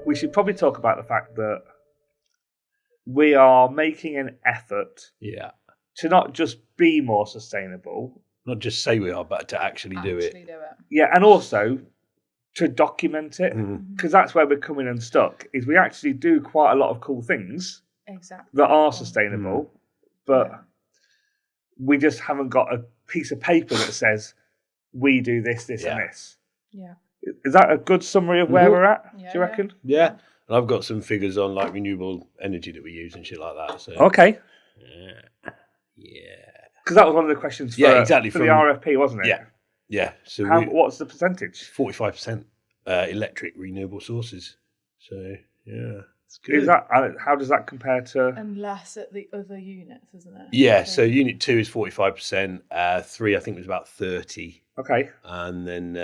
We should probably talk about the fact that we are making an effort to not just be more sustainable. Not just say we are, but to actually do it. Yeah, and also to document it, because that's where we're coming unstuck, is we actually do quite a lot of cool things that are sustainable, but we just haven't got a piece of paper that says we do this, and this. Yeah. Is that a good summary of where we're at, do you reckon? Yeah. And I've got some figures on like renewable energy that we use and shit like that. So Okay. Yeah. Because that was one of the questions for, exactly. for the RFP, wasn't it? Yeah. Yeah. So what's the percentage? 45% electric renewable sources. So yeah, it's good. Is that how does that compare to? And less at the other units, isn't it? Yeah. So unit 2 is 45%. 3 I think was about 30. Okay. And then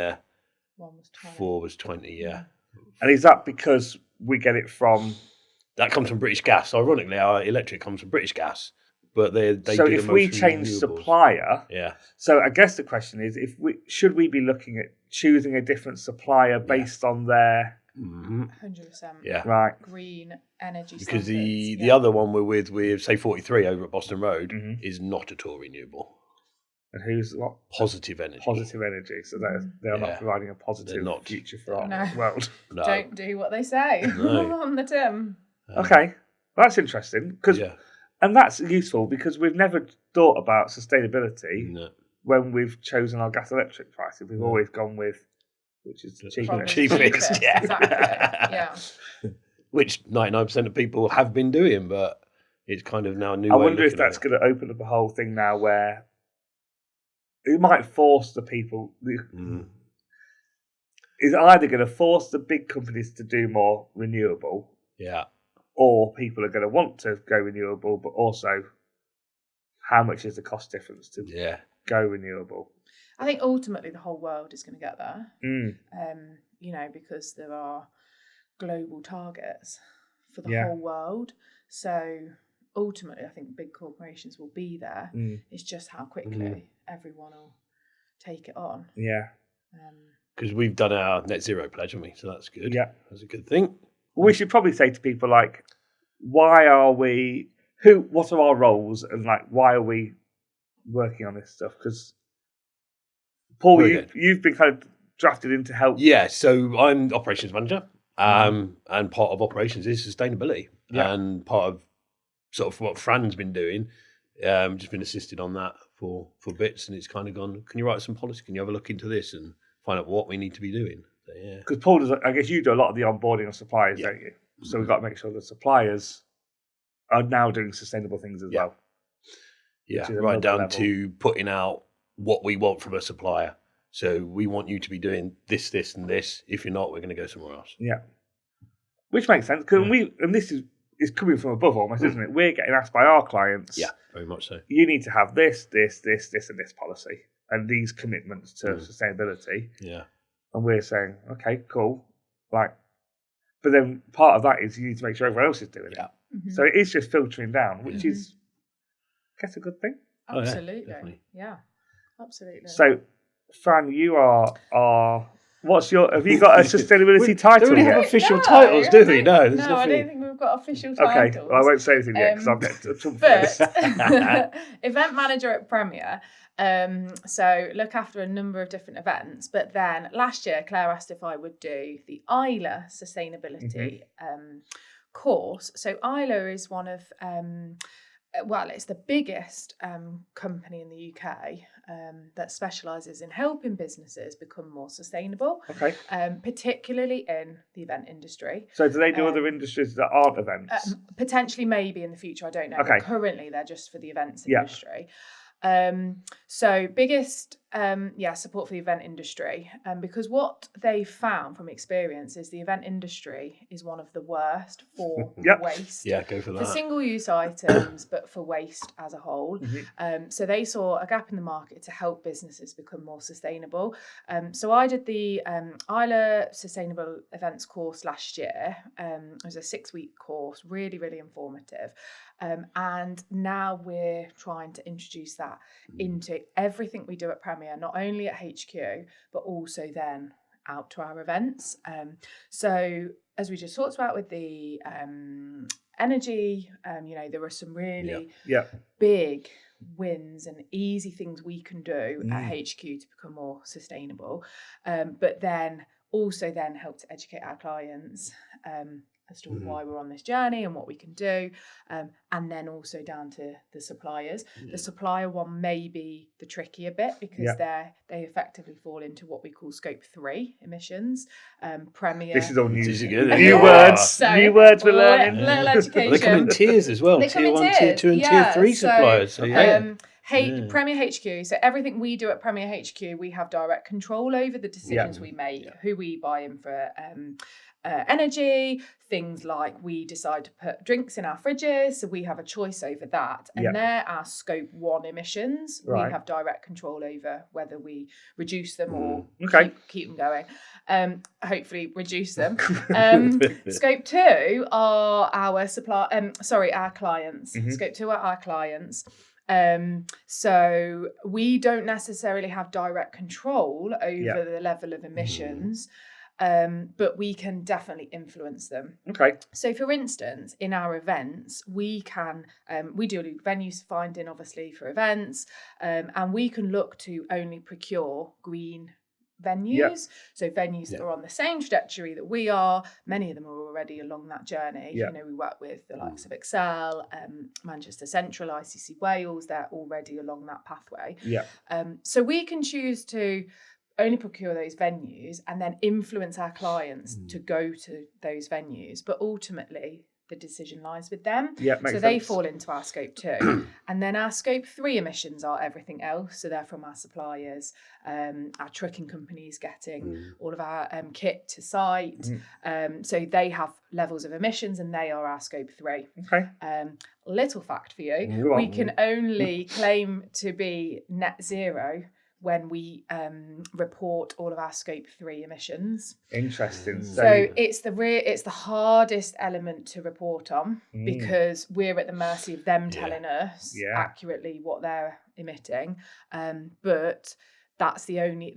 1 was 20. 4 was 20. Yeah. And is that because we get it from? That comes from British Gas. Ironically, our electric comes from British Gas. But they so do if the we most change renewables. supplier, Yeah. So I guess the question is, should we be looking at choosing a different supplier based on their 100%. Yeah. Right. Green energy. Because standards. the other one we're with say 43 over at Boston Road is not at all renewable. And who's what? Positive energy. Positive energy. So they are not providing a positive future for our world. No. Don't do what they say on the tin. Okay, that's interesting and that's useful because we've never thought about sustainability when we've chosen our gas electric prices. We've always gone with which is the cheapest. Yeah. Exactly. Yeah. Which 99% of people have been doing, but it's kind of now a new. I wonder if that's going to open up a whole thing now where it might force the people. It's either going to force the big companies to do more renewable, or people are going to want to go renewable, but also how much is the cost difference to go renewable? I think ultimately the whole world is going to get there. Because there are global targets for the whole world. So ultimately, I think big corporations will be there. It's just how quickly everyone will take it on. Yeah. Because we've done our net zero pledge, haven't we? So that's good. Yeah. That's a good thing. We should probably say to people like, why are we, what are our roles and like, why are we working on this stuff? Because Paul, you've been kind of drafted in to help. Yeah, so I'm operations manager, and part of operations is sustainability, and part of sort of what Fran's been doing, just been assisted on that for bits, and it's kind of gone, can you write some policy? Can you have a look into this and find out what we need to be doing? So, yeah. Because Paul does, I guess you do a lot of the onboarding of suppliers, don't you? So we've got to make sure the suppliers are now doing sustainable things as well. Yeah, right down to putting out what we want from a supplier. So we want you to be doing this, this, and this. If you're not, we're going to go somewhere else. Yeah. Which makes sense. Cause and this is coming from above almost, isn't it? We're getting asked by our clients. Yeah, very much so. You need to have this, this, this, this, and this policy. And these commitments to sustainability. Yeah. And we're saying, okay, cool. Like, but then part of that is you need to make sure everyone else is doing it. Mm-hmm. So it is just filtering down, which is, I guess, a good thing. Absolutely. Yeah, absolutely. So, Fran, you are have you got a sustainability title yet? We don't have official titles, do we? No, I don't think we've got official titles. Okay, well, I won't say anything yet because I'll get to some But event manager at Premier. So look after a number of different events. But then last year, Claire asked if I would do the Isla sustainability course. So Isla is one of it's the biggest company in the UK that specialises in helping businesses become more sustainable, particularly in the event industry. So do they do other industries that aren't events? Potentially, maybe in the future, I don't know. Okay. But currently, they're just for the events industry. So biggest support for the event industry, because what they found from experience is the event industry is one of the worst for waste. Yeah, go for that. For single-use items, but for waste as a whole. So they saw a gap in the market to help businesses become more sustainable. So I did the Isla Sustainable Events course last year. It was a 6-week course, really, really informative. And now we're trying to introduce that into everything we do at Premier. Premier, not only at HQ, but also then out to our events. So as we just talked about with the energy, there are some really big wins and easy things we can do at HQ to become more sustainable, but then also then help to educate our clients as to why we're on this journey and what we can do, and then also down to the suppliers. The supplier one may be the trickier bit because they effectively fall into what we call scope 3 emissions. Premier. This is all new. New words. So, new words we're learning. Little education. Well, they come in tiers as well. Tier 1, Tier 2 and Tier 3 suppliers. So, Premier HQ. So everything we do at Premier HQ, we have direct control over the decisions we make, who we buy in for energy, things like we decide to put drinks in our fridges, so we have a choice over that, and they're our scope 1 emissions. We have direct control over whether we reduce them or keep them going, hopefully reduce them. Scope 2 are our our clients. Scope 2 are our clients. So we don't necessarily have direct control over the level of emissions, but we can definitely influence them. Okay. So for instance, in our events, we can, we do venues finding obviously for events, and we can look to only procure green venues. So venues that are on the same trajectory that we are. Many of them are already along that journey. We work with the likes of Excel, Manchester Central, ICC Wales. They're already along that pathway. So we can choose to only procure those venues and then influence our clients to go to those venues, but ultimately the decision lies with them. So they fall into our scope 2. And then our scope 3 emissions are everything else. So they're from our suppliers, our trucking companies getting all of our kit to site. So they have levels of emissions and they are our scope 3. Little fact for you, we can only claim to be net zero when we report all of our scope 3 emissions. Interesting. So it's the hardest element to report on because we're at the mercy of them telling us accurately what they're emitting. But that's the only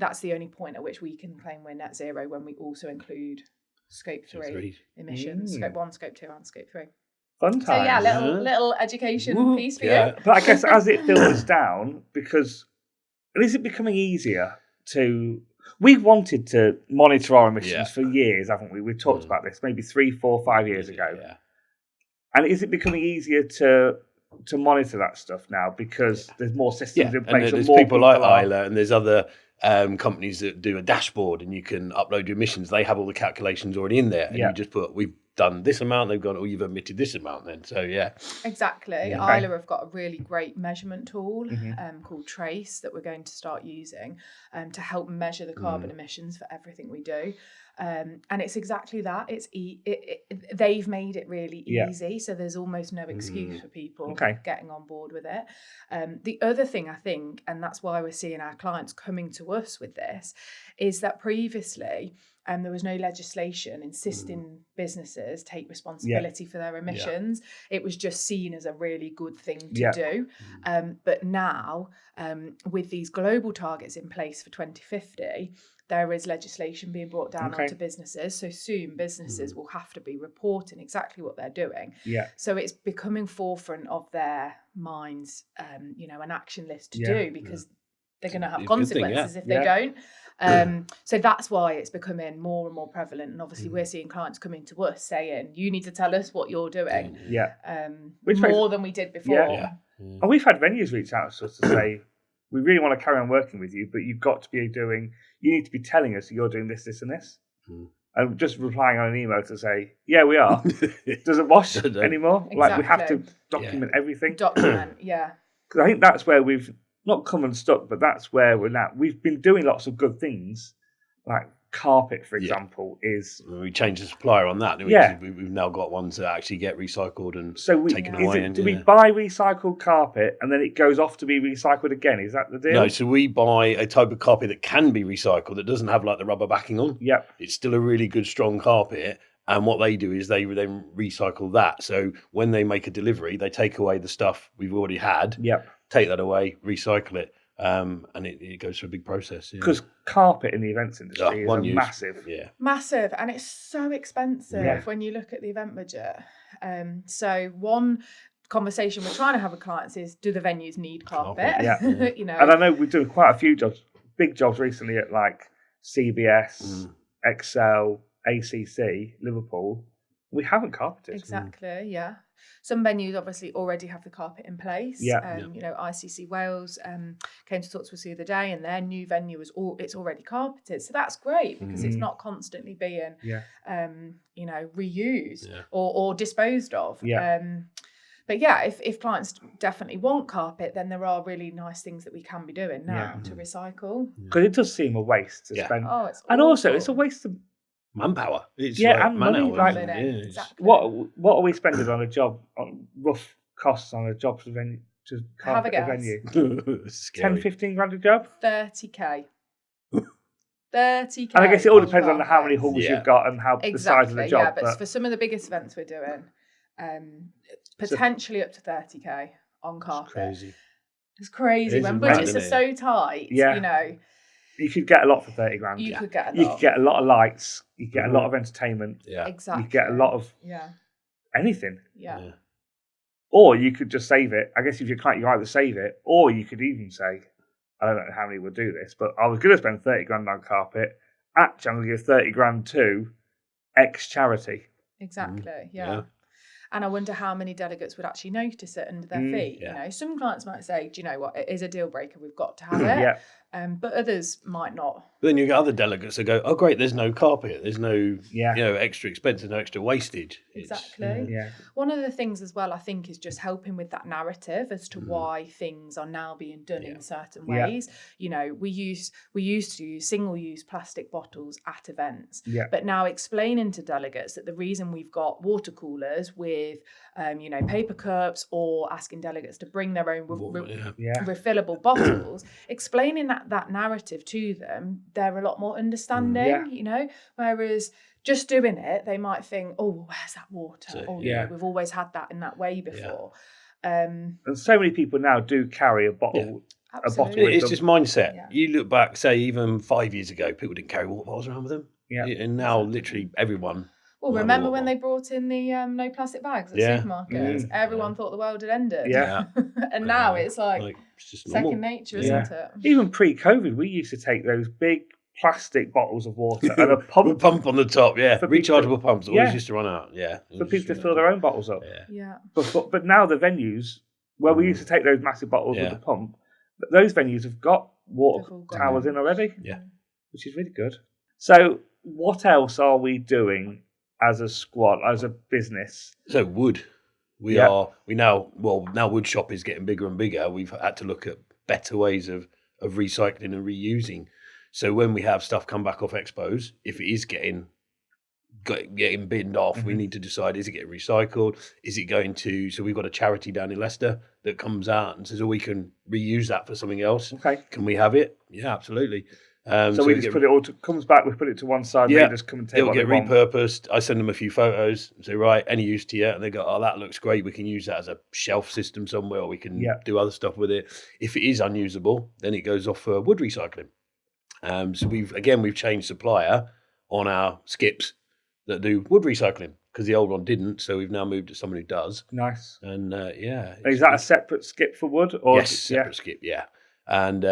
point at which we can claim we're net zero, when we also include scope 3 emissions, scope 1, scope 2 and scope 3. Fun times. So little education piece for you. But I guess as it filters down, because is it becoming easier to... We've wanted to monitor our emissions for years, haven't we? We've talked about this maybe 3, 4, 5 years ago. And is it becoming easier to monitor that stuff now because there's more systems in place? And there's people like Isla, and there's other companies that do a dashboard and you can upload your emissions. They have all the calculations already in there. And you just put, we've done this amount, they've gone, you've emitted this amount then. So, Exactly. Isla have got a really great measurement tool called Trace that we're going to start using to help measure the carbon emissions for everything we do. And it's exactly that. They've made it really easy, so there's almost no excuse for people getting on board with it. The other thing I think, and that's why we're seeing our clients coming to us with this, is that previously there was no legislation insisting businesses take responsibility for their emissions. It was just seen as a really good thing to do. But now, with these global targets in place for 2050, there is legislation being brought down onto businesses. So soon businesses will have to be reporting exactly what they're doing. So it's becoming forefront of their minds, an action list to do, because they're going to have consequences if they don't. So that's why it's becoming more and more prevalent. And obviously we're seeing clients coming to us saying, you need to tell us what you're doing. More than we did before. And we've had venues reach out to us to say, we really want to carry on working with you, but you've got to be you need to be telling us you're doing this, this and this. And just replying on an email to say, yeah, we are. Doesn't wash anymore. Exactly. Like we have to document everything. Because I think that's where we've not come unstuck, but that's where we're at. We've been doing lots of good things, like carpet, for example, is... We changed the supplier on that. We've now got ones that actually get recycled and taken away. Do we buy recycled carpet and then it goes off to be recycled again? Is that the deal? No, so we buy a type of carpet that can be recycled, that doesn't have like the rubber backing on. It's still a really good, strong carpet. And what they do is they then recycle that. So when they make a delivery, they take away the stuff we've already had, take that away, recycle it. and it goes through a big process. Because carpet in the events industry is massive. Yeah. Massive, and it's so expensive when you look at the event budget. So one conversation we're trying to have with clients is, do the venues need carpet? You know, and I know we've done quite a few big jobs recently at like CBS, Excel, ACC, Liverpool. We haven't carpeted. Exactly, yeah. Some venues obviously already have the carpet in place. You know, ICC Wales came to talk to us the other day, and their new venue it's already carpeted. So that's great because it's not constantly being, you know, reused or disposed of. But yeah, if clients definitely want carpet, then there are really nice things that we can be doing now to recycle. Because it does seem a waste to spend. Oh, it's and awful. Also it's a waste of manpower. It's and money. Exactly. What are we spending on a job? On rough costs on a job to venue to carpet a venue? 10, 15 grand a job. 30k. 30k. And I guess it all depends on how many halls you've got and how the size of the job. Yeah, but for some of the biggest events we're doing, potentially up to 30k on carpet. It's crazy when budgets are so tight. You know. You could get a lot for 30 grand. You could get a lot. You could get a lot of lights. You could get a lot of entertainment. Exactly. You could get a lot of anything. Or you could just save it. I guess if you're client, you either save it, or you could even say, I don't know how many would do this, but I was going to spend 30 grand on carpet. Actually, I'm going to give 30 grand to X charity. Exactly. And I wonder how many delegates would actually notice it under their feet. You know, some clients might say, "Do you know what? It is a deal breaker. We've got to have it." But others might not. But then you get other delegates that go, "Oh, great! There's no carpet. There's no, you know, extra expense. There's no extra wastage." Exactly. One of the things as well, I think, is just helping with that narrative as to why things are now being done in certain ways. You know, we used to use single-use plastic bottles at events, but now explaining to delegates that the reason we've got water coolers with you know, paper cups, or asking delegates to bring their own refillable bottles, explaining that narrative to them, they're a lot more understanding, you know, whereas just doing it, they might think, oh, where's that water? We've always had that in that way before. And so many people now do carry a bottle. A bottle. It's just mindset. You look back, say, even 5 years ago, people didn't carry water bottles around with them. And now literally everyone. Well, remember when they brought in the no plastic bags at supermarkets? Everyone thought the world had ended. And now it's like it's just second nature, isn't it? Even pre-COVID, we used to take those big plastic bottles of water and a pump on the top, rechargeable pumps always used to run out, for people to fill their own bottles up. But now the venues where we used to take those massive bottles with the pump, those venues have got water towers in already, which is really good. So what else are we doing as a squad, as a business? So wood. Now wood shop is getting bigger and bigger. We've had to look at better ways of recycling and reusing. So when we have stuff come back off expos, if it is getting binned off, we need to decide, is it getting recycled? Is it going to, so we've got a charity down in Leicester that comes out and says, oh, we can reuse that for something else. Can we have it? Yeah, absolutely. So we just put it all comes back, we put it to one side, readers come and take what they want. It'll get repurposed. I send them a few photos and say, right, any use to you? And they go, oh, that looks great. We can use that as a shelf system somewhere, or we can do other stuff with it. If it is unusable, then it goes off for wood recycling. So we've changed supplier on our skips that do wood recycling, because the old one didn't. So we've now moved to someone who does. Nice. And is that a separate skip for wood? Or yes, separate skip, And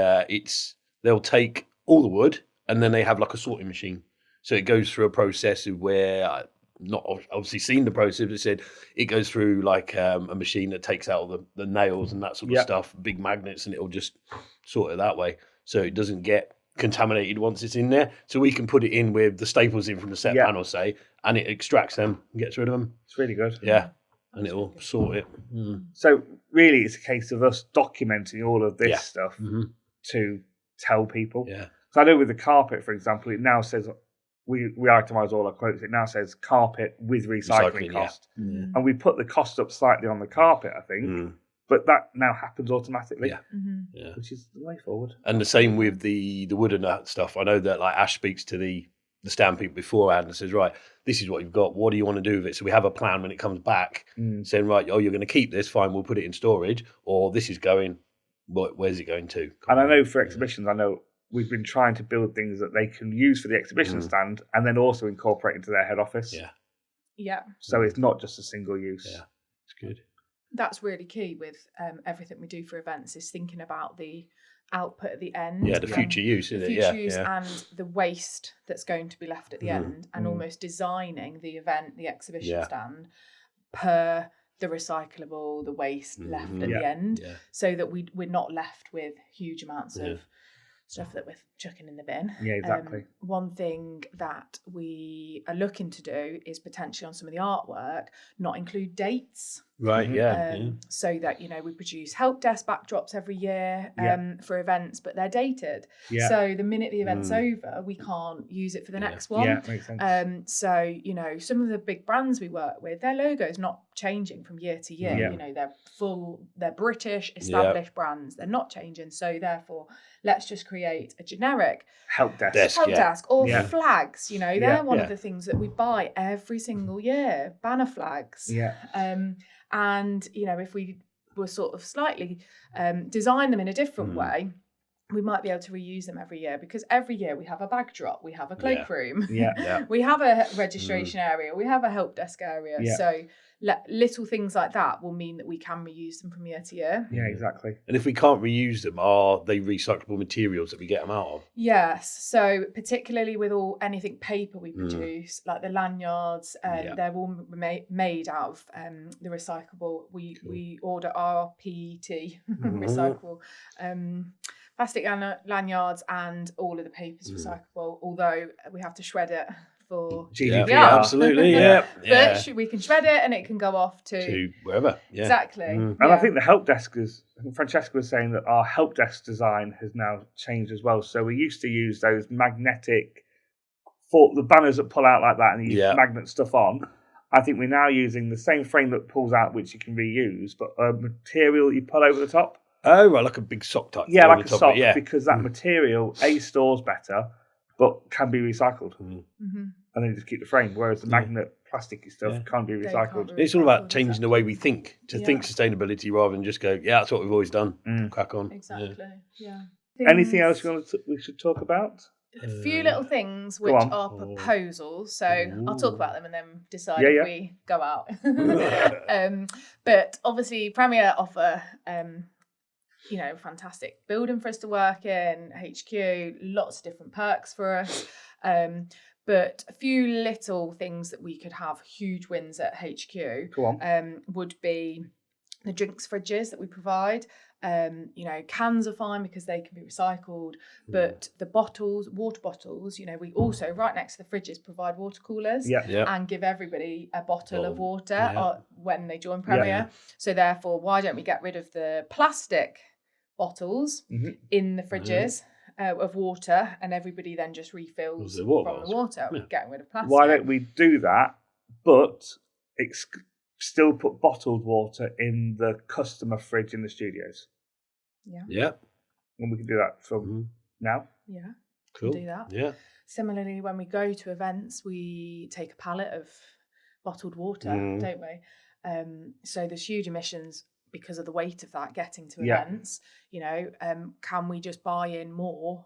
they'll take all the wood, and then they have like a sorting machine. So it goes through a process of where I've not obviously seen the process, but it said it goes through like a machine that takes out all the nails and that sort of stuff, big magnets, and it'll just sort it that way. So it doesn't get contaminated once it's in there. So we can put it in with the staples in from the set panel, say, and it extracts them and gets rid of them. It's really good. Yeah. And it'll sort it. So really it's a case of us documenting all of this stuff to tell people. So I know with the carpet, for example, it now says, we itemise all our quotes, it now says carpet with recycling cost. And we put the cost up slightly on the carpet, I think, but that now happens automatically, which is the way forward. And the same with the wood and that stuff. I know that like Ash speaks to the stand people beforehand and says, right, this is what you've got, what do you want to do with it? So we have a plan when it comes back, saying, right, you're going to keep this, fine, we'll put it in storage, or this is going where's it going to? And I know for exhibitions, I know we've been trying to build things that they can use for the exhibition stand and then also incorporate into their head office. Yeah. So it's not just a single use. Yeah, it's good. That's really key with everything we do for events, is thinking about the output at the end. Yeah, the future use, isn't it? Future use and the waste that's going to be left at the end, and almost designing the event, the exhibition stand, per the recyclable, the waste left at the end, so that we're not left with huge amounts of stuff that we're chucking in the bin. Yeah, exactly. One thing that we are looking to do is potentially on some of the artwork not include dates. Right, so that, we produce help desk backdrops every year for events, but they're dated. Yeah. So the minute the event's over, we can't use it for the next one. Yeah, makes sense. So, some of the big brands we work with, their logo is not changing from year to year. Yeah. They're British, established brands. They're not changing. So therefore, let's just create a generic help desk or flags. They're one of the things that we buy every single year, banner flags. Yeah. And, if we were sort of slightly design them in a different way, we might be able to reuse them every year, because every year we have a bag drop, we have a cloakroom, we have a registration area, we have a help desk area. Yeah. So little things like that will mean that we can reuse them from year to year. Yeah, exactly. And if we can't reuse them, are they recyclable materials that we get them out of? Yes. So particularly with anything paper we produce, like the lanyards, they're all made out of the recyclable. We order RPT, recyclable plastic lanyards, and all of the paper's recyclable, although we have to shred it for GDPR. Yeah, absolutely, But we can shred it and it can go off to wherever. Yeah. Exactly. And I think the help desk Francesca was saying that our help desk design has now changed as well. So we used to use those magnetic, the banners that pull out like that and you magnet stuff on. I think we're now using the same frame that pulls out, which you can reuse, but a material you pull over the top. Oh, right, like a big sock type. Yeah, like a sock, because that material, stores better, but can be recycled. And then just keep the frame, whereas the magnet plasticky stuff can't be recycled. It's all about changing the way we think, think sustainability rather than just go, that's what we've always done, crack on. Exactly, Anything else we should talk about? A few little things which are proposals, so I'll talk about them and then decide if we go out. But obviously Premier offer fantastic building for us to work in, HQ, lots of different perks for us. But a few little things that we could have huge wins at HQ would be the drinks fridges that we provide. Cans are fine because they can be recycled, but the water bottles, we also, right next to the fridges, provide water coolers and give everybody a bottle of water when they join Premier. So therefore, why don't we get rid of the plastic bottles in the fridges of water, and everybody then just refills from the water, getting rid of plastic? Why don't we do that, but still put bottled water in the customer fridge in the studios? Yeah. And we can do that from now. Yeah. Cool. Do that. Yeah. Similarly, when we go to events, we take a pallet of bottled water, don't we? So there's huge emissions because of the weight of that getting to events. Can we just buy in more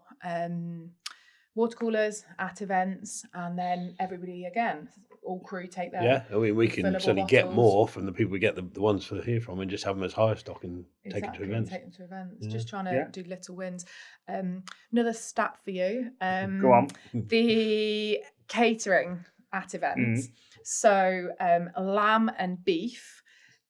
water coolers at events, and then everybody, again, all crew take their we can certainly bottles. get more from the people we get the ones for here from, and just have them as higher stock and take them to events. Just trying to do little wins. Another stat for you. Go on. The catering at events. So lamb and beef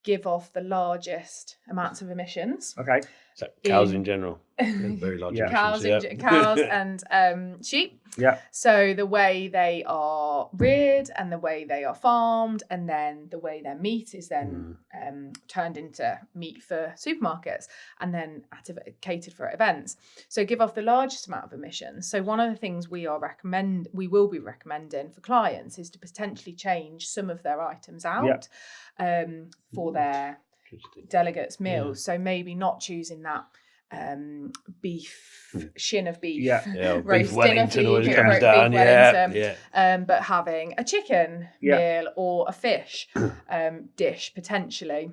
give off the largest amounts of emissions. Okay. So cows in general, very large emissions. Cows and sheep. Yeah. So the way they are reared and the way they are farmed, and then the way their meat is then turned into meat for supermarkets and then catered for events. So give off the largest amount of emissions. So one of the things we will be recommending for clients is to potentially change some of their items out for their delegates' meals. So maybe not choosing that shin of beef, roast beef Wellington always beef, comes down, but having a chicken meal or a fish dish potentially.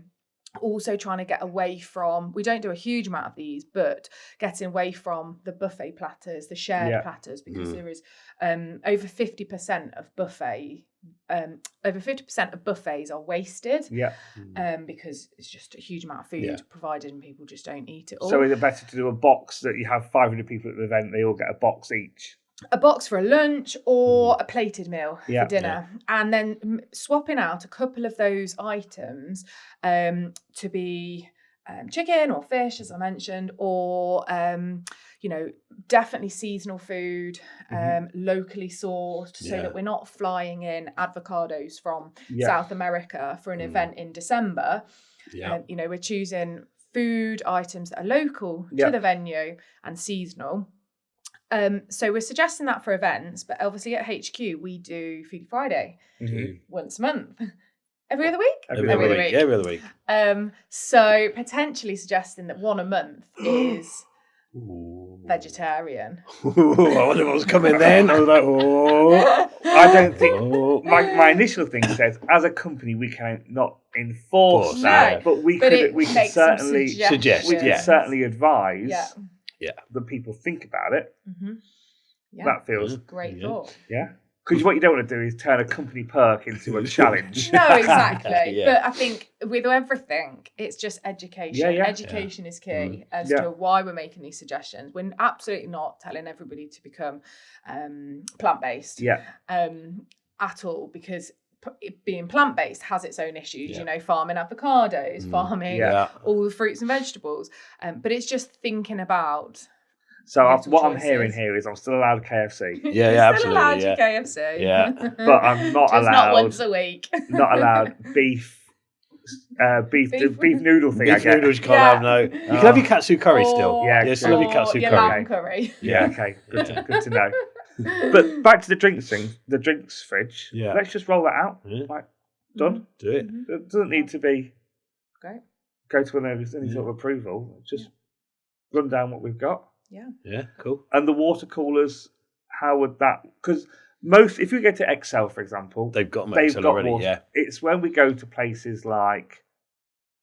also trying to get away from, we don't do a huge amount of these, but getting away from the buffet platters, the shared platters, because there is over 50% of buffets are wasted. Because it's just a huge amount of food provided and people just don't eat it all. So is it better to do a box that you have 500 people at the event, they all get a box each? A box for a lunch or a plated meal for dinner. And then swapping out a couple of those items to be chicken or fish, as I mentioned, or, definitely seasonal food, locally sourced, so that we're not flying in avocados from South America for an event in December. We're choosing food items that are local to the venue and seasonal. So we're suggesting that for events, but obviously at HQ we do Foodie Friday once a month. Every other week? Every other week. So potentially suggesting that one a month is vegetarian. I wonder what was coming then. I was like, I don't think... My initial thing says, as a company, we can not enforce that, but we can certainly suggest. We can certainly advise that people think about it. That feels... Great thought. Yeah. Because what you don't want to do is turn a company perk into a challenge. No, exactly. But I think with everything, it's just education. Education is key as to why we're making these suggestions. We're absolutely not telling everybody to become plant-based at all, because being plant-based has its own issues, farming avocados, farming all the fruits and vegetables. But it's just thinking about... So what I'm hearing here is I'm still allowed KFC. Absolutely. Still allowed your KFC. Yeah. But I'm not allowed... not once a week. Not allowed beef noodle thing. Beef noodles you can't have, no. You can have your katsu curry still. Yeah, still have your katsu curry. Lamb curry. Yeah, okay. Good to know. But back to the drinks thing, the drinks fridge. Yeah. Let's just roll that out. Like, done. Do it. It doesn't need to be... Great. Go to any sort of approval. Just run down what we've got. Yeah, cool. And the water coolers, how would that... Because if you go to Excel, for example... They've got Excel already, It's when we go to places like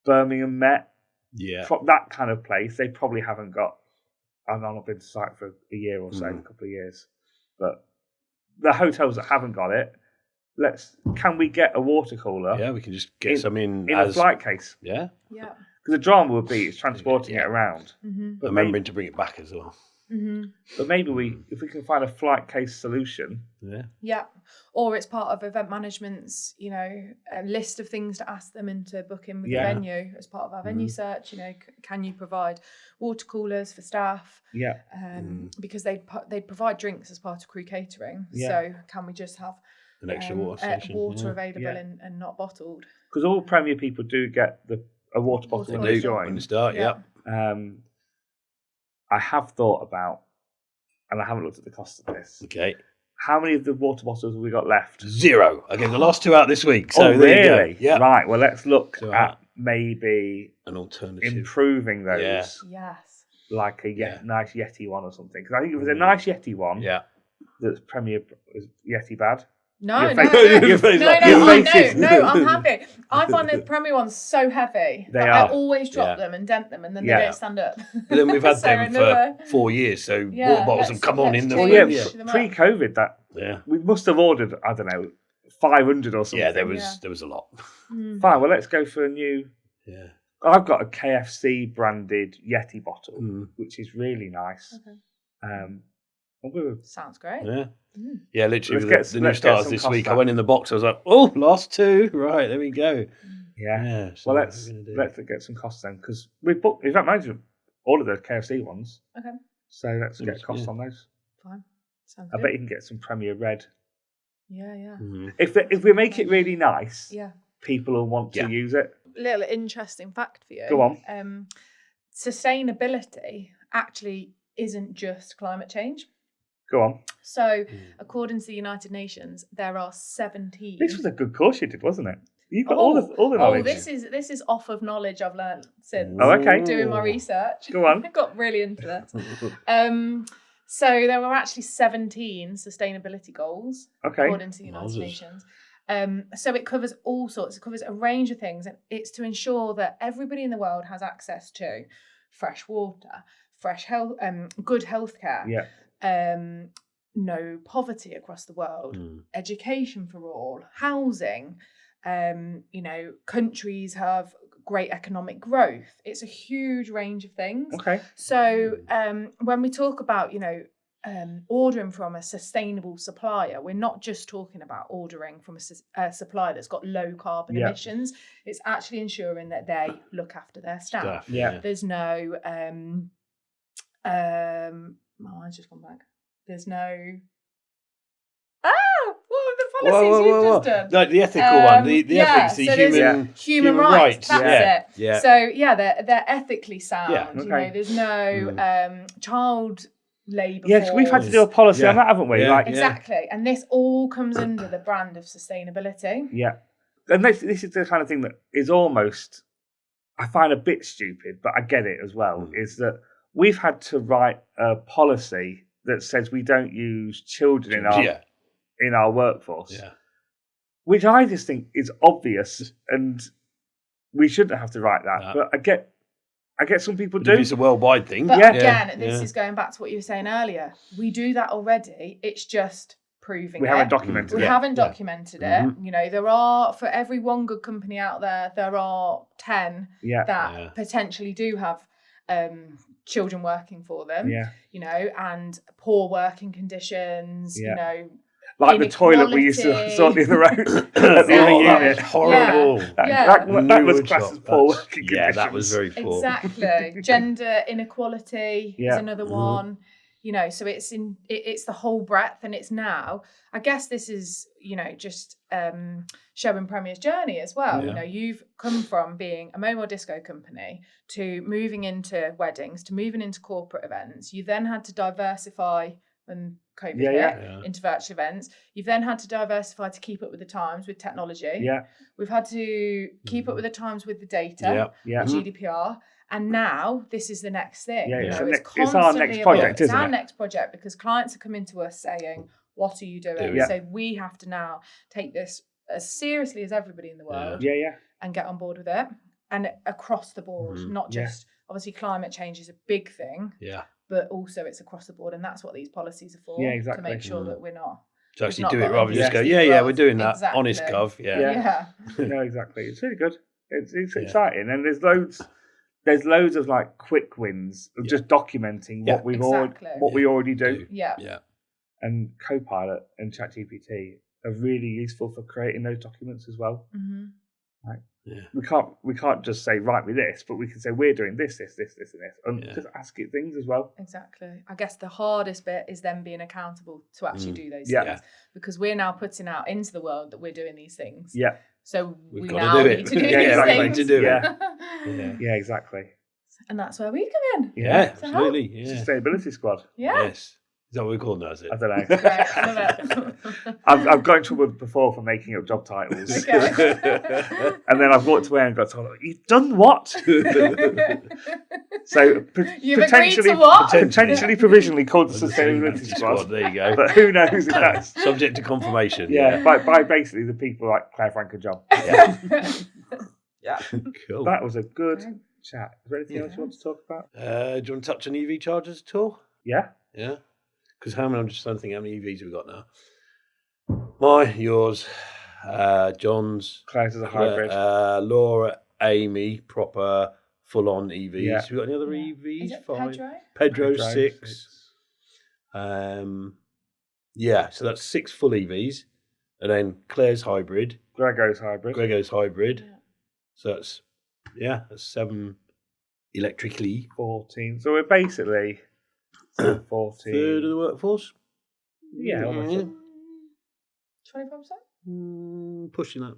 Birmingham Met, that kind of place, they probably haven't got... I've not been to site for a year or so, a couple of years. But the hotels that haven't got it, can we get a water cooler? Yeah, we can just get some in a flight case. Yeah. Yeah. Because the drama would be transporting it around. But remembering to bring it back as well. But maybe if we can find a flight case solution. Yeah. Or it's part of event management's, a list of things to ask them and to book in with the venue as part of our venue search. Can you provide water coolers for staff? Yeah. Because they provide drinks as part of crew catering. So can we just have an extra water station? Water available and not bottled? Because all Premier people do get a water bottle when they join. When you start, I have thought about, and I haven't looked at the cost of this. Okay. How many of the water bottles have we got left? 0. I gave the last 2 out this week. So really? Yeah. Right. Well, let's look at maybe an alternative, improving those. Yes. Like a nice Yeti one or something. Because I think if there's a nice Yeti one, that's Premier Yeti bad. No, I'm happy. I find the Premier ones so heavy that I always drop them and dent them, and then they don't stand up. But then we've had them for 4 years, so water bottles have come on in the... Pre-COVID, we must have ordered, I don't know, 500 or something. Yeah, there was a lot. Fine, well, let's go for a new... Yeah. I've got a KFC branded Yeti bottle, which is really nice. Okay. Sounds great. Yeah, literally the new starters this week. I went in the box. I was like, last 2. Right, there we go. Yeah. So well, let's get some costs then, because we've booked. In fact, management all of the KFC ones. Okay. So let's get a cost on those. Fine. Sounds I good. bet you can get some Premier Red. Yeah. If we make it really nice, people will want to use it. Little interesting fact for you. Go on. Sustainability actually isn't just climate change. Go on. So, according to the United Nations, there are 17. This was a good course you did, wasn't it? You got all the knowledge. This is off of knowledge I've learned since doing my research. Go on. I got really into that. So there were actually 17 sustainability goals according to the United Nations. So it covers all sorts. It covers a range of things, and it's to ensure that everybody in the world has access to fresh water, fresh health, good healthcare. No poverty across the world, education for all, housing. Countries have great economic growth. It's a huge range of things. Okay. So when we talk about, ordering from a sustainable supplier, we're not just talking about ordering from a supplier that's got low carbon emissions. It's actually ensuring that they look after their staff. There's no my mind's just gone back. There's no what are the policies you've just done? No, the ethical one. The ethics, the so human rights. That's it. Yeah. So they're ethically sound. Yeah. Okay. There's no child labour. Yes, we've had to do a policy on that, haven't we? Yeah. Exactly. And this all comes under the brand of sustainability. Yeah. And this is the kind of thing that is almost, I find a bit stupid, but I get it as well, is that we've had to write a policy that says we don't use children in our workforce, which I just think is obvious, and we shouldn't have to write that. But I get some people do. It's a worldwide thing. But again, this is going back to what you were saying earlier. We do that already. It's just proving we haven't documented it. We haven't documented it. There are, for every one good company out there, there are 10 that potentially do have children working for them. And poor working conditions. Like the toilet we used to sort the other road at the other unit. Horrible. That was classed as poor working conditions. Yeah, that was very poor. Exactly. Gender inequality is another one. So it's the whole breadth, and it's now, I guess this is, just showing Premier's journey as well. You've come from being a mobile disco company to moving into weddings, to moving into corporate events. You then had to diversify when COVID hit into virtual events. You've then had to diversify to keep up with the times with technology. We've had to keep up with the times with the data, GDPR. And now this is the next thing. It's our next project, isn't it? It's our next project, because clients are coming to us saying, what are you doing? So we have to now take this as seriously as everybody in the world and get on board with it. And across the board, not just, obviously climate change is a big thing, but also it's across the board. And that's what these policies are for, to make sure that we're not. To actually do it rather than just go, we're doing that. Exactly. Honest, Gov. No, exactly. It's really good. It's exciting. And there's loads of like quick wins of just documenting what we already do. And Copilot and ChatGPT are really useful for creating those documents as well. We can't just say write me this, but we can say we're doing this, and just ask it things as well. Exactly. I guess the hardest bit is then being accountable to actually do those things, because we're now putting out into the world that we're doing these things. So we now need to do these things. Yeah, exactly. And that's where we come in. Absolutely. Sustainability Squad. Yes. Is that what we call it now, is it? I don't know. Right, I love it. I've got in trouble before for making up job titles. And then I've walked away and got told, you've done what? So you've potentially, what? Potentially provisionally called the Sustainability Squad. There you go. But who knows if that's... Subject to confirmation. By basically the people like Claire, Frank and John. Cool. That was a good chat. Is there anything else you want to talk about? Do you want to touch on EV chargers at all? Yeah. Because I'm just trying to think how many EVs we've got now. Mine, yours, John's. Claire's is a hybrid. Laura, Amy, proper full-on EVs. Yeah. Have we got any other EVs? Is it 5. Pedro? Pedro 6. So that's 6 full EVs. And then Claire's hybrid. Grego's hybrid. Yeah. So that's 7 electrically. 14. So we're basically 14. Third of the workforce? Yeah, almost. 25%? Pushing that.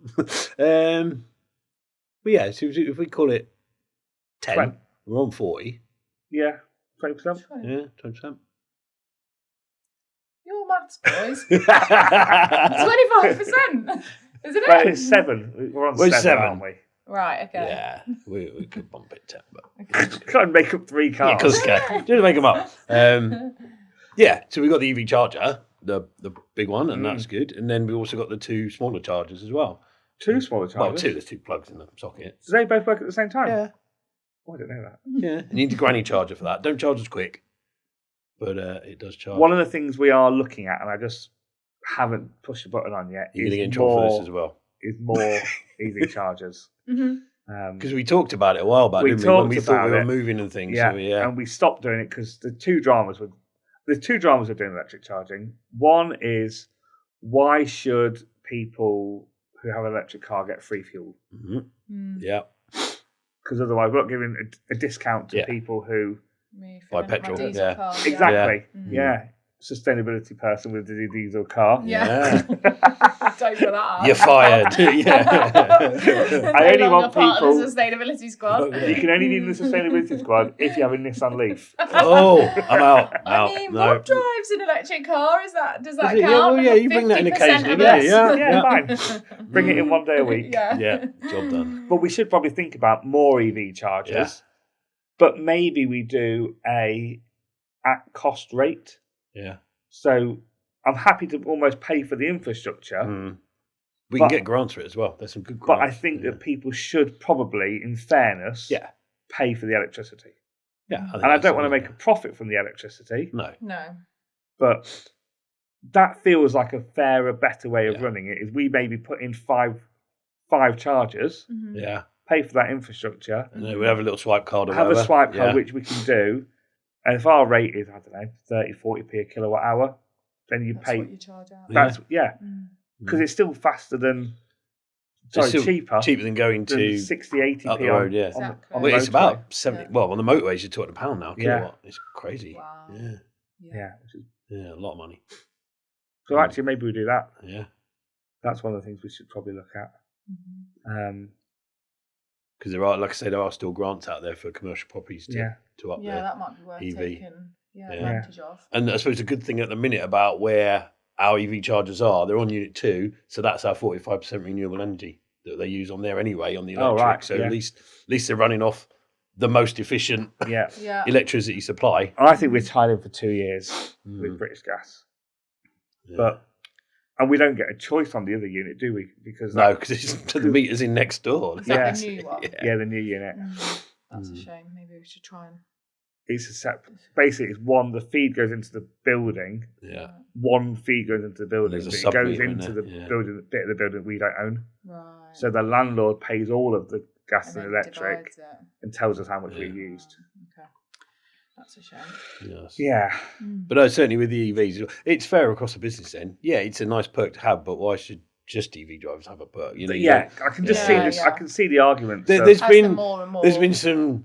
But yeah, so if we call it 10, 20. we're on 40. Yeah, 20%. Yeah, 20%. Your maths, boys. 25%, isn't it? Well, it's 7. We're on 7, aren't we? Right, okay. Yeah, we could bump it 10, but can't make up 3 cars. Yeah, just make them up. So we got the EV charger, the big one, and that's good. And then we also got the 2 smaller chargers as well. 2 smaller chargers? Well, 2. There's 2 plugs in the socket. Do they both work at the same time? Yeah. Oh, I didn't know that. Yeah. And you need a granny charger for that. Don't charge as quick, but it does charge. One of the things we are looking at, and I just haven't pushed the button on yet, You're going to get in trouble for this as well. Is more EV chargers. Because we talked about it a while back, didn't we? When we thought we were moving and things. Yeah, so and we stopped doing it because the two dramas with doing electric charging. One is, why should people who have an electric car get free fuel? Yeah. Because otherwise we're not giving a discount to people who buy petrol. Car, exactly. Yeah. Sustainability person with the diesel car. Yeah. Don't put that up. You're fired. I only want people. Part of the sustainability squad. You can only be in the sustainability squad if you have a Nissan Leaf. Oh, I'm out. I mean, what drives an electric car? Does that count? Yeah, well, yeah, you bring that in occasionally. Yeah, fine. Bring it in one day a week. Yeah, job done. But we should probably think about more EV chargers. Yeah. But maybe we do a at cost rate. Yeah. So I'm happy to almost pay for the infrastructure. We can get grants for it as well. There's some good grants. But I think that people should probably, in fairness, pay for the electricity. Yeah. And I don't want to make a profit from the electricity. No. But that feels like a fairer, better way of running it, is we maybe put in five chargers, pay for that infrastructure. And then we have a little swipe card or have whatever. A swipe card, which we can do. And if our rate is, I don't know, 30, 40p a kilowatt hour, then you pay. What you charge out. That's because it's still faster than. Cheaper. Cheaper than going to 60, 80p up the road. Yeah, on the it's about 70. Well, on the motorways, you're talking £1 now. Kilowatt. It's crazy. Wow. Yeah, a lot of money. So actually, maybe we do that. Yeah, that's one of the things we should probably look at. Because there are, like I say, there are still grants out there for commercial properties to up there. Yeah, that might be worth taking advantage of. And I suppose a good thing at the minute about where our EV chargers are, they're on Unit 2, so that's our 45% renewable energy that they use on there anyway, on the electric. Right. So at least they're running off the most efficient electricity supply. I think we're tied in for 2 years with British Gas. And we don't get a choice on the other unit, do we? Because the meter's in next door. Is that the new one? Yeah, the new unit. That's a shame. Maybe we should try and... It's a separate... Basically, it's one, the feed goes into the building. Yeah. One feed goes into the building. It goes into the building, bit of the building we don't own. Right. So the landlord pays all of the gas and electric and tells us how much we used. Okay. That's a shame. Yes. Yeah. But certainly with the EVs, it's fair across the business then. Yeah, it's a nice perk to have, but why should just EV drivers have a perk? You know, I can just see this. I can see the argument. There's been some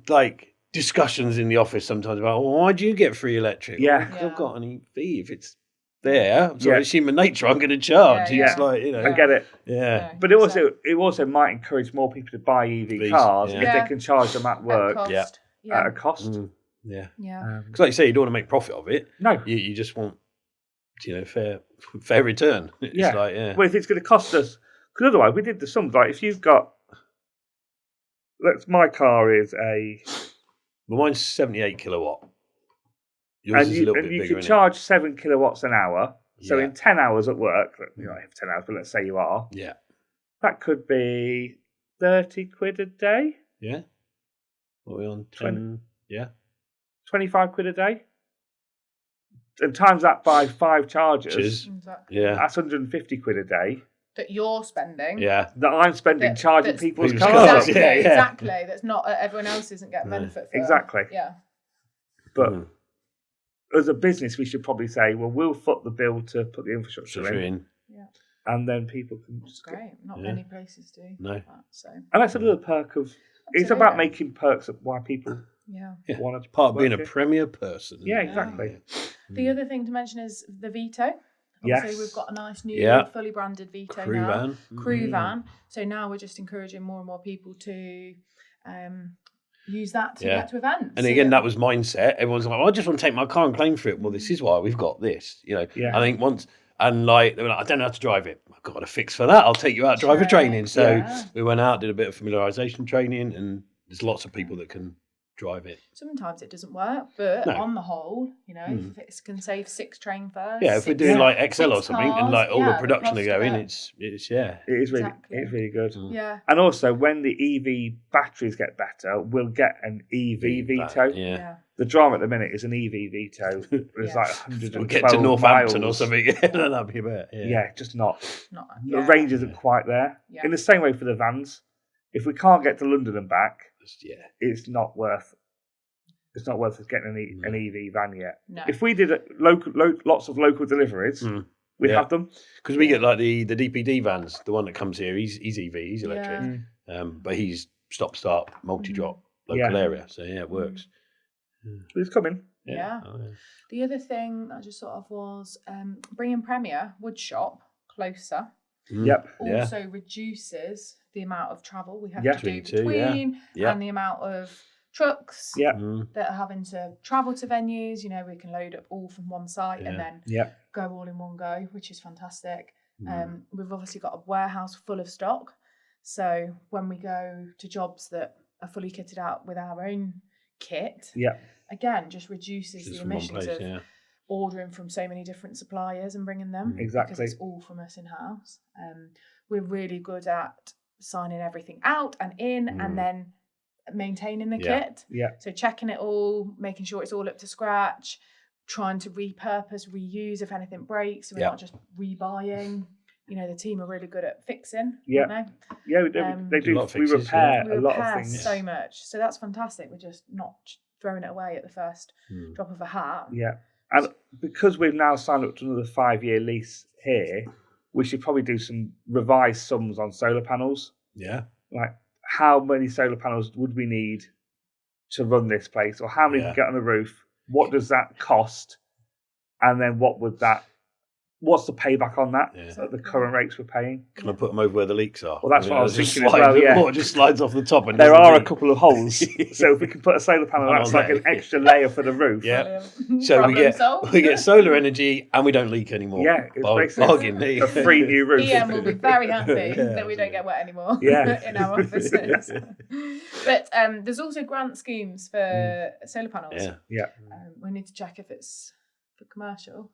discussions in the office sometimes about, well, why do you get free electric? Yeah. Because I've got an EV. If it's there, so it's human nature, I'm going to charge. It's like, I get it. Yeah. But it also might encourage more people to buy EV cars if they can charge them at work at a cost. Yeah. Because like you say, you don't want to make profit of it. No. You just want, fair return. It's like, Well, if it's going to cost us, because otherwise we did the sums. Like if you've got, my car is a. Well, mine's 78 kilowatt. Yours is a little bit bigger. You can charge 7 kilowatts an hour. So in 10 hours at work, you're not here for 10 hours, but let's say you are. Yeah. That could be 30 quid a day. Yeah. What are we on? 10? Yeah. 25 quid a day. And times that by 5 chargers. Exactly. Yeah. That's 150 quid a day. That you're spending. Yeah. That I'm spending charging people's cars. Exactly. That's not, everyone else isn't getting benefit for. Exactly. Yeah. But as a business, we should probably say, well, we'll foot the bill to put the infrastructure in. Yeah. And then people can just great. Not many places do. No. That, so. And that's another perk of, it's about making perks of why people want to part of being a premier person. Yeah, exactly. The other thing to mention is the Vito. Obviously, we've got a nice new fully branded Vito Crew van. So now we're just encouraging more and more people to use that to get to events. And again, that was mindset. Everyone's like, I just want to take my car and claim for it. Well, this is why we've got this. I think once, and they were like, I don't know how to drive it. I've got a fix for that. I'll take you out driver training. So we went out, did a bit of familiarisation training, and there's lots of people that can drive it. Sometimes it doesn't work, but on the whole, if it can save 6 train fares. Yeah, if we're doing like Excel or something, cars, and like all the production the are going, it it's yeah. It is really, exactly. it's really good. Yeah. And also, when the EV batteries get better, we'll get an EV veto. Yeah. The drama at the minute is an EV veto. It's like 112 We'll get to Northampton miles. or something. That'd be a bit. Yeah, just not. The Yeah. range isn't quite there. Yeah. In the same way for the vans, if we can't get to London and back, it's not worth. It's not worth us getting an EV van yet. No. If we did lots of local deliveries, we'd have them. Because we get like the DPD vans. The one that comes here, he's EV, he's electric, but he's stop-start, multi-drop, local area. So it works. It's coming. Yeah. The other thing I just thought of was bringing Premier Woodshop closer. Yep. Also reduces the amount of travel we have to do between and the amount of trucks that are having to travel to venues. We can load up all from one site and then go all in one go, which is fantastic. We've obviously got a warehouse full of stock. So when we go to jobs that are fully kitted out with our own kit, again, just reduces the emissions of ordering from so many different suppliers and bringing them. Exactly. Because it's all from us in-house. We're really good at signing everything out and in and then maintaining the kit. So checking it all, making sure it's all up to scratch, trying to repurpose, reuse if anything breaks. So we're not just rebuying. The team are really good at fixing. Aren't they? Yeah, we do. They do. We repair a lot of things. So much. So that's fantastic. We're just not throwing it away at the first drop of a hat. Yeah. And because we've now signed up to another 5-year lease here, we should probably do some revised sums on solar panels. Yeah. Like, how many solar panels would we need to run this place? Or how many can get on the roof? What does that cost? And then what's the payback on that at the current rates we're paying? Can I put them over where the leaks are? Well, that's what I was thinking as well, It just slides off the top. And there are a couple of holes. So if we can put a solar panel, that's like an extra layer for the roof. Yeah. So we get solar energy and we don't leak anymore. Yeah, it's basically a free new roof. EM will be very happy that we don't get wet anymore in our offices. But there's also grant schemes for solar panels. Yeah. We need to check if it's for commercial.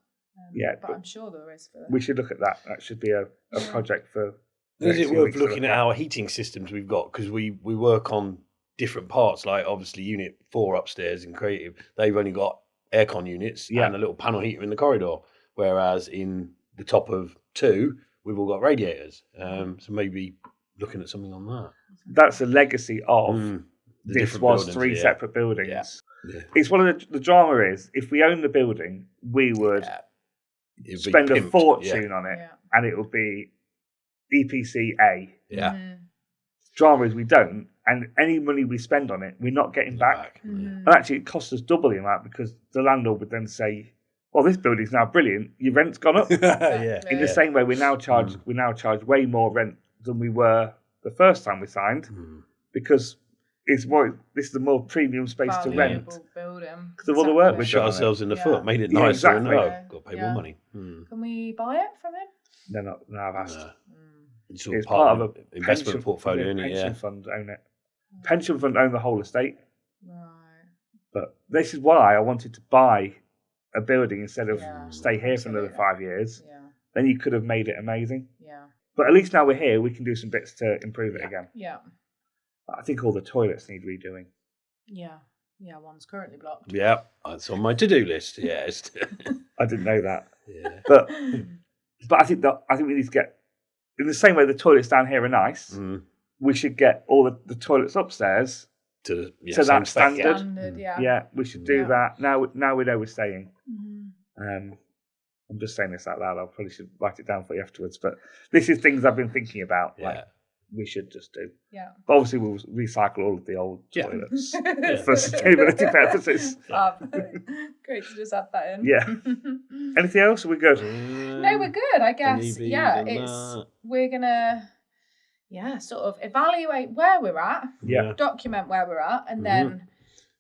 But I'm sure there is. We should look at that. That should be a project for. Is it worth looking at our heating systems we've got? Because we work on different parts, like obviously Unit 4 upstairs in Creative, they've only got aircon units and a little panel heater in the corridor, whereas in the top of 2, we've all got radiators. So maybe looking at something on that. That's a legacy of this was buildings, 3 separate buildings. Yeah. It's one of the drama is, if we own the building, we would spend a fortune on it, and it would be EPC A. Yeah. Drama is we don't, and any money we spend on it, we're not getting back. And actually, it costs us double the amount because the landlord would then say, "Well, this building's now brilliant. Your rent's gone up." In the same way, we now charge way more rent than we were the first time we signed because it's more. This is a more premium space to rent because of all the work we shot ourselves in the foot, made it nicer, and got to pay more money. Can we buy it from him? They're not. No, I've asked. It's part of an investment pension, portfolio, isn't it? Pension fund own it. Pension fund own the whole estate. Right. But this is why I wanted to buy a building instead of stay here for another 5 years. Yeah. Then you could have made it amazing. Yeah. But at least now we're here, we can do some bits to improve it again. Yeah. I think all the toilets need redoing. Yeah. Yeah, one's currently blocked. Yeah, it's on my to-do list. Yes. I didn't know that. Yeah. But I think we need to get, in the same way the toilets down here are nice, we should get all the toilets upstairs to that standard. Yeah, we should do that. Now we know we're staying. I'm just saying this out loud. I probably should write it down for you afterwards. But this is things I've been thinking about. Like we should just do. Yeah. But obviously we'll recycle all of the old toilets for sustainability purposes. Great to just add that in. Yeah. Anything else? Are we good? No, we're good. I guess. We're gonna sort of evaluate where we're at. Yeah. Document where we're at, and then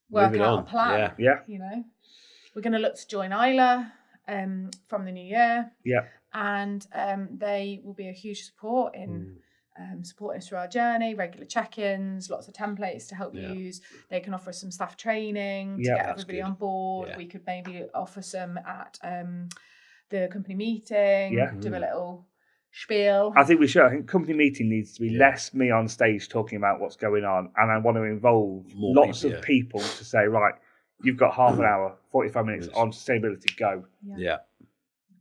work out a plan. Yeah. You know, we're gonna look to join Isla from the new year. Yeah. And they will be a huge support in supporting us through our journey, regular check-ins, lots of templates to help use. They can offer us some staff training to get everybody on board. We could maybe offer some at the company meeting, do a little spiel. I think we should. I think company meeting needs to be less me on stage talking about what's going on, and I want to involve lots of people to say, right, you've got half an hour, 45 minutes on sustainability, go.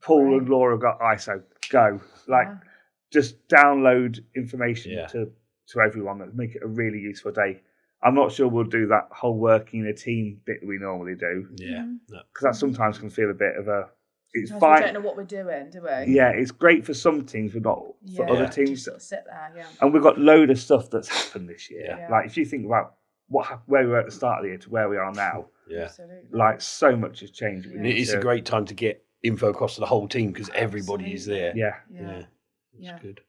Paul and Laura got ISO, go. Just download information to everyone that make it a really useful day. I'm not sure we'll do that whole working in a team bit that we normally do. Because that sometimes can feel a bit of a... It's fine. We don't know what we're doing, do we? Yeah, it's great for some teams, but not for other teams. Just sort of sit there, And we've got a load of stuff that's happened this year. Like, if you think about where we were at the start of the year to where we are now, like, so much has changed. It's a great time to get info across to the whole team because everybody is there. Yeah. It's good.